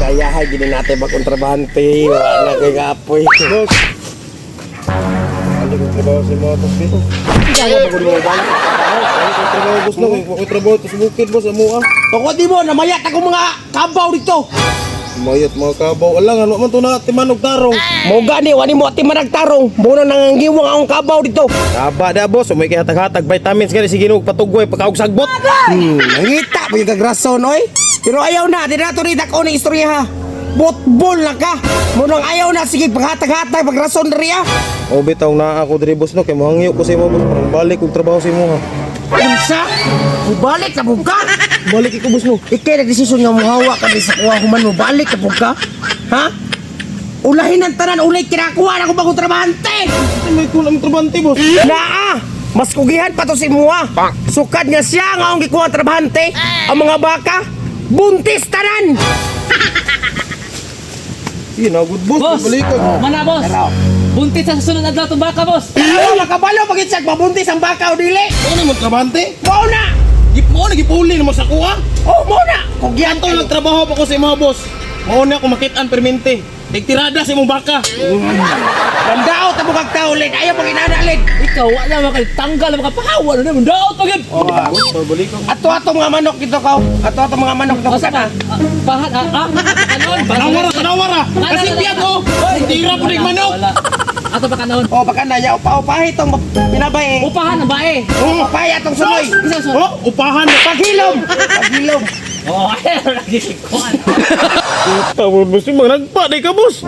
Gayahay gini natin magkontrabante. Wala na kay kapoy. Boss. Ano kung trabaho sa mga boss dito? Kaya ba kuno ba? Ano kung trabaho boss na? Kung trabaho sa bukid boss, amo ah. Tungkol di mo namayat ako mga kabaw dito. Mayat mga kabaw. Alang, ano man ito na timanog tarong. Mo gani wani mo ati managtarong. Muna nangangiwang akong kabaw dito. Kaba na boss, may kihatag-hatag vitamins ka sige nung patugway pagkaog sagbot. Nangita pa yung kagrason oy. Pero ayaw na, di na ito rin ako ng istorya ha. Botbol na ka. Munang ayaw na, sige paghatag-hatag pagrason na rin ha. O bitaw na ako diri boss no, kay mahangyo ko sa imo boss. Parang balik kong trabaho sa imo ha. Unsa? Mubalik na buka. Balik ko boss no. Ikay nagdesisyon nga muhawa ka din sa kuha human mo balik na buka. Ha? Ulahin ang tanan, ulay kinakuha na ko bagong trabahante. May kulang trabante boss. Naa! Mas kugihan pa to si Mua. Sukad nga siya nga ang gikuha ang trabahante. Ang mga baka, buntis tanan! Good boss, Boss! balik ko. Mana, boss? Buntis sa susunod na itong baka, boss! Ano, makabalo pag-itsak, mabuntis ang baka o dili? Ano mo trabante? Mauna! Mo na gipuli naman sa kuha. Oh, mauna! Kugihan Ato nagtrabaho pa ko sa mga boss. Mao na ako makitaan permente. Nagtirada sa imong baka. Landao ta mo kag taulin, ayaw pag inadalin. Ikaw, wala makalitanggal, makapahawa na naman. Daot, pagin! Boss, balik ko. Ato-ato mga manok dito ka. Ato-ato mga manok na Masa kana. pa? Pahat, kanon? Tanawara. Kasi piyak ko. Tira po ning manok. Ato pa kanon? Oh, baka na ya upahi tong pinabay. Upahan ang bae! Oh, upaya tong sunoy. Isa, so. Oh, upahan. Paghilom. Paghilom. Oh, ayun, lagi si Kuan. Tawag boss, nagpa di ka boss.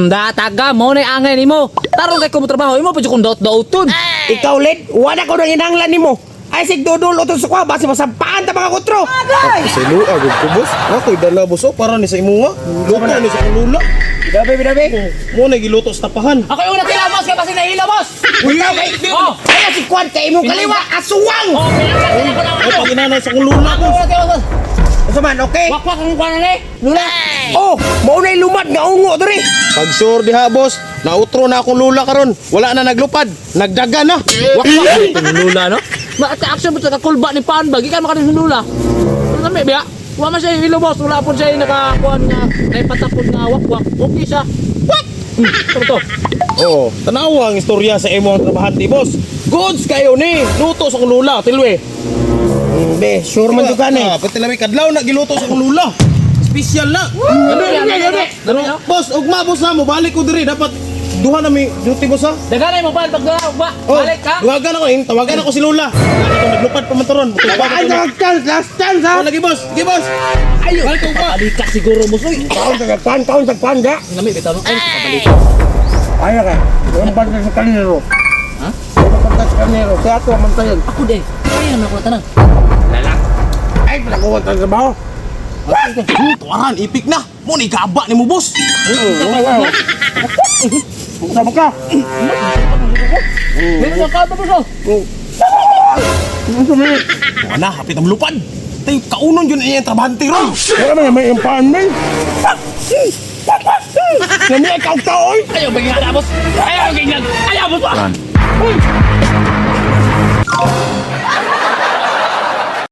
Dataga, mo na angay ni mo. Tarong kay kumutrabaho, imo pa dyan kung daot-daoton. Ikaw lid, wala ko nang inanglan nimo. Ay sig dudul uton sa kwa base masampaan ta mga kutro. Sa ilo agad ko boss. Ako dala boss para ni sa imuha. Luto ni sa lula. Bidabe. Mo na giluto sa tapahan. Ako yung natila, boss, kaya pasig nahilo, boss! Ikaw kay Oh. kaya si Kwan kay imong kaliwa aswang. Oh, pinagkakita ko lang Ay ako! pag inanay sa kong lula Ako boss. yung natila, boss! Usaman, okay? Wakwak ang kuwan na Lula! Oh, mao nay lumad nga ungo diri. Pag sure diha boss, nautro na akong lula karon. Wala na naglupad, nagdaga na. Wakwak! Itong Lula, no? Ma-action mo sa kakulba ni Panbag, ikan makanin sa Lula. Ano namin, biya? Wala man siya yung hilo, boss. Wala po siya yung nakakuhan nga, naipatapod nga wakwak. Okay siya. What? Ano to? Oo, tanawa ang istorya sa imo ang trabahante boss. Goods kayo ni, luto sa kong lula, tilwe. Be, sure man jud kani. Pati lami kadlaw na giluto sa kong lula. Special na. Dami, Boss, ugma boss na mo, balik ko diri dapat duha na mi duty boss ha. Daganay mo pa, pag balik ka. Tawagan ako si Lula. Ako naglupad pa man taron. Ay, last chance ha. Lagi boss, sige boss. Ayun! Balik ko pa. Balikat siguro mo, soy. Taon tagpan ga. Nami, bitaw mo. Ay, kabalik. Ay ka. Yung banda sa kaniro. Ha? Yung banda sa kaniro. Kaya to man tayo. Ako din. Kaya naman ako tanang. Lalak. Ay, pinakuha tayo sa baho. Tuwaran, ipik na. Mo ni kaba ni mo boss. Sama ka. Meron ka ba, boss? Wala, hapit ang lupad. Tayo kaunon yun yung trabahante ron. Kaya man may impahan man. Kami ikaw taoy. Ayaw, bagay nga, boss. Ayaw, bagay nga. Ayaw, boss.